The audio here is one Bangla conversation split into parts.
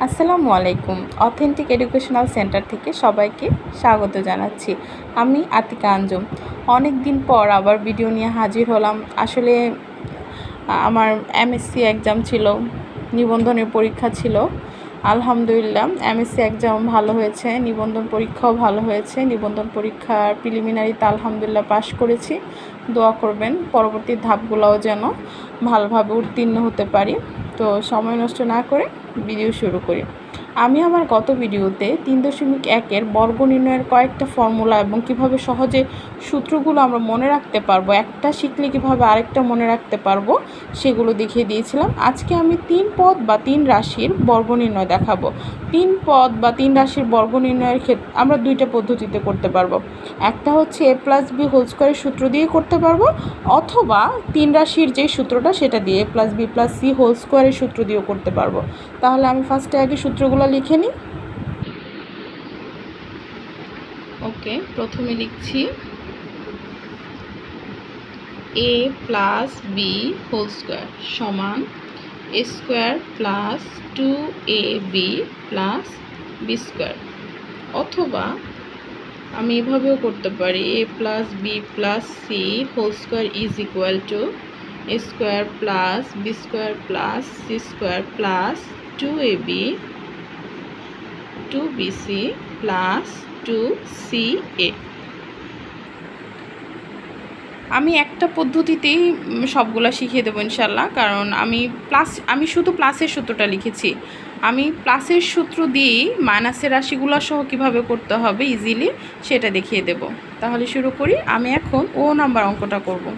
আসসালামু আলাইকুম। অথেন্টিক এডুকেশনাল সেন্টার থেকে সবাইকে স্বাগত জানাচ্ছি। আমি আতিকা আঞ্জুম। অনেক দিন পর আবার ভিডিও নিয়ে হাজির হলাম। আসলে আমার এমএসসি এক্সাম ছিল, নিবন্ধনের পরীক্ষা ছিল। আলহামদুলিল্লাহ এমএসসি এক্সাম ভালো হয়েছে, নিবন্ধন পরীক্ষাও ভালো হয়েছে। নিবন্ধন পরীক্ষার প্রিলিমিনারিতে আলহামদুলিল্লাহ পাশ করেছি। দোয়া করবেন পরবর্তী ধাপগুলোও যেন ভালোভাবে উত্তীর্ণ হতে পারি। তো সময় নষ্ট না করে ভিডিও শুরু করি। আমি আমার গত ভিডিওতে 3.1-এর বর্গ নির্ণয়ের কয়েকটা ফর্মুলা এবং কিভাবে সহজে সূত্রগুলো আমরা মনে রাখতে পারবো, একটা শিখলে কিভাবে আরেকটা মনে রাখতে পারবো সেগুলো দেখিয়ে দিয়েছিলাম। আজকে আমি 3 পদ বা 3 রাশির বর্গ নির্ণয় দেখাবো। 3 পদ বা 3 রাশির বর্গ নির্ণয়ের ক্ষেত্রে আমরা দুইটা পদ্ধতিতে করতে পারবো। একটা হচ্ছে a+b² সূত্র দিয়ে করতে পারবো, অথবা 3 রাশির যে সূত্রটা সেটা দিয়ে a+b+c² সূত্র দিয়েও করতে পারবো। তাহলে আমি ফার্স্টে আগে সূত্রগুলো লিখে নিই। ওকে, প্রথমে লিখছি a+b² সমান a²+2ab+b², অথবা আমি এভাবেও করতে পারি a+b+c² is equal to a²+b²+c² +2ab 2bc +2ca। আমি একটা পদ্ধতিতেই সবগুলো শিখিয়ে দেবো ইনশাল্লাহ, কারণ আমি শুধু প্লাসের সূত্রটা লিখেছি। আমি প্লাসের সূত্র দিয়েই মাইনাসের রাশিগুলো সহ কীভাবে করতে হবে ইজিলি সেটা দেখিয়ে দেব। তাহলে শুরু করি। আমি এখন ও নাম্বার অঙ্কটা করব।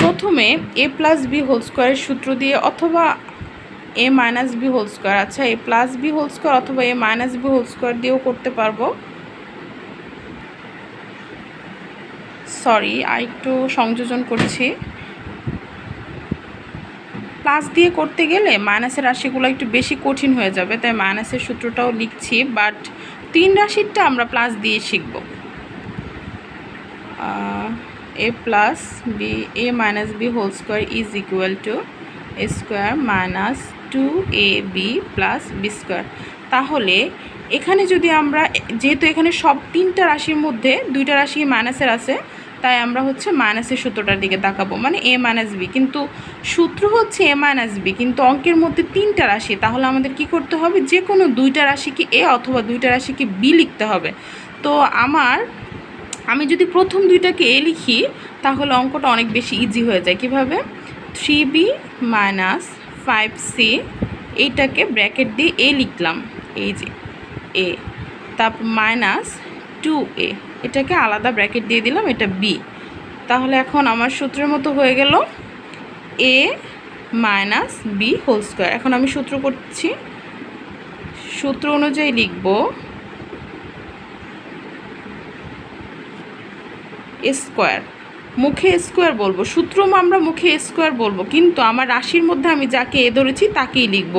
প্রথমে a+b² সূত্র দিয়ে অথবা a-b², আচ্ছা a+b² অথবা a-b² দিয়েও করতে পারবো। সরি, আরেকটু সংযোজন করছি। প্লাস দিয়ে করতে গেলে মাইনাসের রাশিগুলো একটু বেশি কঠিন হয়ে যাবে, তাই মাইনাসের সূত্রটাও লিখছি, বাট 3 রাশিরটা আমরা প্লাস দিয়ে শিখব। a+b² is equal to a²-2ab+b²। তাহলে এখানে যদি আমরা, যেহেতু এখানে সব 3টা রাশির মধ্যে 2টা রাশি মাইনাসের আছে, তাই আমরা হচ্ছে মাইনাসের সূত্রটার দিকে তাকাবো, মানে a-b, কিন্তু সূত্র হচ্ছে a-b, কিন্তু অঙ্কের মধ্যে 3টা রাশি। তাহলে আমাদের কি করতে হবে, যে কোনো 2টা রাশিকে a অথবা 2টা রাশিকে b লিখতে হবে। তো আমি যদি প্রথম 2টাকে a লিখি তাহলে অঙ্কটা অনেক বেশি ইজি হয়ে যায়। কিভাবে, 3b - 5c, এইটাকে ব্র্যাকেট দিয়ে a লিখলাম, এই যে a, তারপর -2a, এটাকে আলাদা ব্র্যাকেট দিয়ে দিলাম, এটা b। তাহলে এখন আমার সূত্রের মতো হয়ে গেল a-b²। এখন আমি সূত্র করছি, সূত্র অনুযায়ী লিখব স্কোয়ার, মুখে স্কোয়ার বলবো, সূত্র আমরা মুখে স্কোয়ার বলবো, কিন্তু আমার রাশির মধ্যে আমি যাকে এ ধরেছি তাকেই লিখব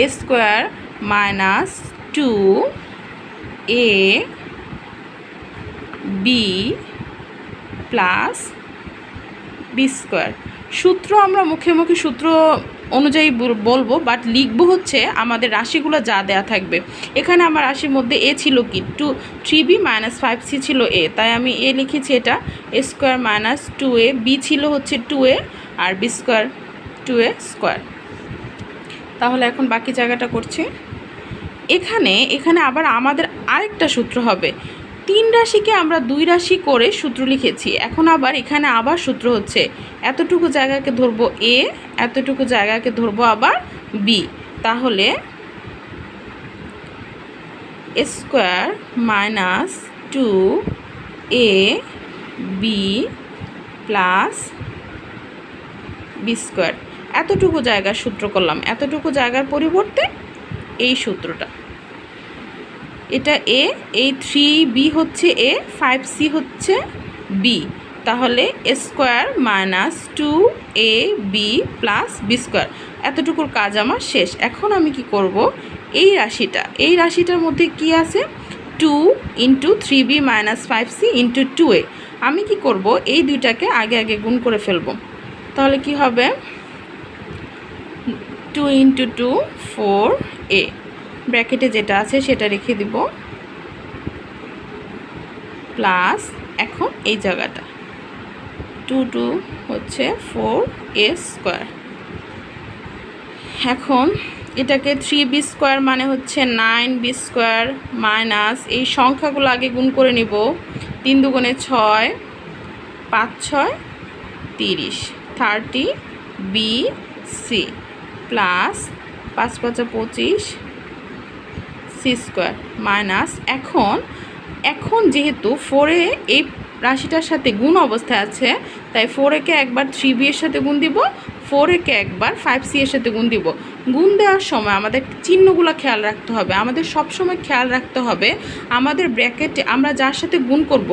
a²-2ab+b²। সূত্র আমরা মুখে মুখে সূত্র অনুযায়ী বলবো, বাট লিখবো হচ্ছে আমাদের রাশিগুলো যা দেয়া থাকবে। এখানে আমার রাশির মধ্যে এ ছিল কি 3b - 5c ছিল এ, তাই আমি এ লিখেছি, এটা a²-2a, বি ছিল হচ্ছে 2a, আর b² 2a²। তাহলে এখন বাকি জায়গাটা করছি। এখানে আবার আমাদের আরেকটা সূত্র হবে। 3 রাশিকে আমরা 2 রাশি করে সূত্র লিখেছি, এখন আবার এখানে আবার সূত্র হচ্ছে এতটুকু জায়গাকে ধরবো a, এতটুকু জায়গাকে ধরবো আবার b। তাহলে a²-2ab+b², এতটুকু জায়গার সূত্র করলাম, এতটুকু জায়গার পরিবর্তে এই সূত্রটা, এটা a, এই 3b হচ্ছে a, 5c হচ্ছে b। তাহলে a²-2ab+b², এতটুকুর কাজ আমার শেষ। এখন আমি কি করব, এই রাশিটার মধ্যে কি আছে 2 × 3b - 5c × 2a। আমি কি করব, এই দুইটাকে আগে আগে গুণ করে ফেলব। তাহলে কি হবে 2 × 2 4a, ব্র্যাকেটে যেটা আছে সেটা রেখে দিব, প্লাস এখন এই জায়গাটা 2 2 হচ্ছে 4a²। এখন এটাকে 3b² মানে হচ্ছে 9b² মাইনাস এই সংখ্যাগুলো আগে গুণ করে নিব। 3 দুগুণে 6, 5 6 30, 30bc প্লাস 5 5 25 c² মাইনাস এখন যেহেতু 4a এই রাশিটার সাথে গুণ অবস্থায় আছে, তাই 4a-কে একবার 3b এর সাথে গুণ দিব, 4a-কে একবার 5c এর সাথে গুণ দিব। গুণ দেওয়ার সময় আমাদের চিহ্নগুলো খেয়াল রাখতে হবে। আমাদের সব সময় খেয়াল রাখতে হবে আমাদের ব্র্যাকেটে আমরা যার সাথে গুণ করব,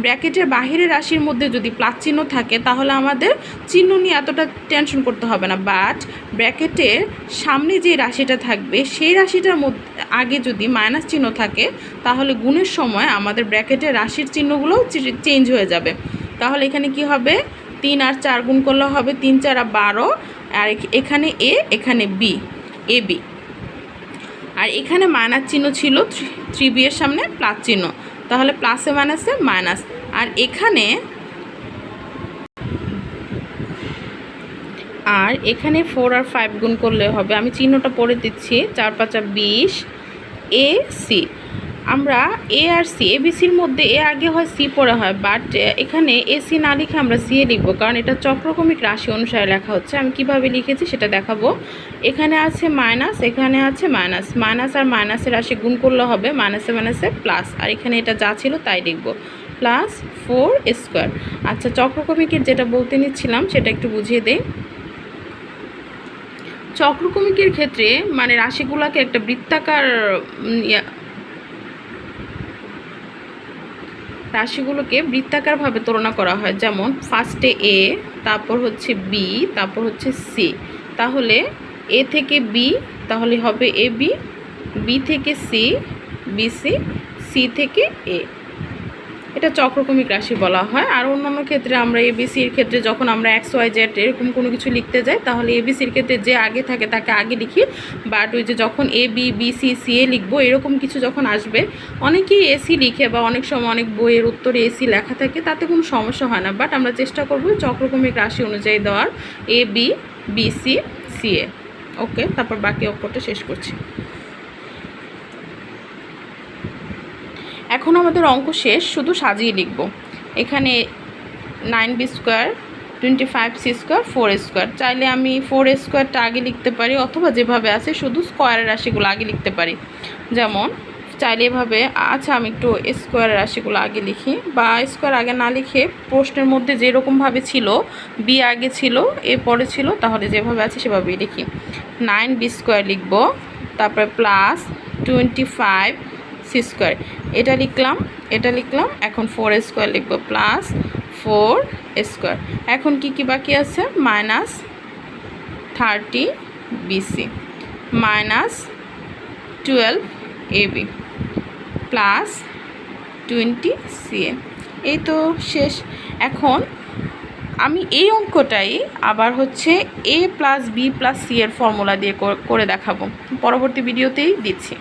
ব্র্যাকেটের বাহিরের রাশির মধ্যে যদি প্লাস চিহ্ন থাকে তাহলে আমাদের চিহ্ন নিয়ে এতটা টেনশন করতে হবে না। বাট ব্র্যাকেটের সামনে যে রাশিটা থাকবে সেই রাশিটার মধ্যে আগে যদি মাইনাস চিহ্ন থাকে তাহলে গুণের সময় আমাদের ব্র্যাকেটের রাশির চিহ্নগুলোও চেঞ্জ হয়ে যাবে। তাহলে এখানে কি হবে, 3 আর 4 গুণ করলে হবে 3 4 12, আর এখানে a এখানে b, ab, আর এখানে মাইনাস চিহ্ন ছিল 3b এর সামনে প্লাস চিহ্ন, তাহলে প্লাসে মাইনাসে মাইনাস। আর এখানে 4 আর 5 গুণ করলে হবে, আমি চিহ্নটা পড়ে দিচ্ছি, 4 5 20 ac। আমরা এ আর সি, এবিসির মধ্যে এ আগে হয় সি পরে হয়, বাট এখানে এসি না লিখে আমরা সি এ লিখবো, কারণ এটা চক্রক্রমিক রাশি অনুসারে লেখা হচ্ছে। আমি কিভাবে লিখেছি সেটা দেখাবো। এখানে আছে মাইনাস, এখানে আছে মাইনাস, মাইনাস আর মাইনাসের রাশি গুণ করলে হবে মাইনাসে মাইনাসে প্লাস, আর এখানে এটা যা ছিল তাই লিখবো, প্লাস 4² আচ্ছা, চক্রক্রমিকের যেটা বলতে নিচ্ছিলাম সেটা একটু বুঝিয়ে দেই। চক্রক্রমিকের ক্ষেত্রে মানে রাশিগুলোকে একটা বৃত্তাকার রাশিগুলোকে বৃত্তাকারভাবে তুলনা করা হয়। যেমন ফার্স্টে এ, তারপর হচ্ছে বি, তারপর হচ্ছে সি। তাহলে এ থেকে বি তাহলে হবে এ বি, বি থেকে সি বিসি, সি থেকে এ। এটা চক্রক্রমিক রাশি বলা হয়। আর অন্যান্য ক্ষেত্রে আমরা এবিসির ক্ষেত্রে যখন আমরা XYZ এরকম কোনো কিছু লিখতে যাই তাহলে এবিসির ক্ষেত্রে যে আগে থাকে তাকে আগে লিখি, বাট ওই যে যখন A B B C C এ লিখবো এরকম কিছু যখন আসবে অনেকেই এসি লিখে, বা অনেক সময় অনেক বইয়ের উত্তরে এসি লেখা থাকে, তাতে কোনো সমস্যা হয় না। বাট আমরা চেষ্টা করব চক্রক্রমিক রাশি অনুযায়ী দেওয়ার, A B B C C এ। ওকে, তারপর বাকি অঙ্কটা শেষ করছি। এখন আমাদের অঙ্ক শেষ, শুধু সাজিয়ে লিখব। এখানে 9b² 25c² 4a²। চাইলে আমি 4a²টা আগে লিখতে পারি, অথবা যেভাবে আছে শুধু স্কোয়ারের রাশিগুলো আগে লিখতে পারি। যেমন চাইলে এভাবে, আচ্ছা আমি একটু স্কোয়ারের রাশিগুলো আগে লিখি, বা স্কোয়ার আগে না লিখে প্রশ্নের মধ্যে যেরকমভাবে ছিল বি আগে ছিল এ পরে ছিল, তাহলে যেভাবে আছে সেভাবেই লিখি। 9b² লিখব, তারপরে প্লাস 25c², এটা লিখলাম। এখন 4a² লিখব, প্লাস 4a²। এখন কি বাকি আছে, minus 30bc minus 12ab plus 20ca। এই তো শেষ। এখন আমি এই অঙ্কটাই আবার হচ্ছে a + b + c এর ফর্মুলা দিয়ে করে দেখাবো, পরবর্তী ভিডিওতেই দিচ্ছি।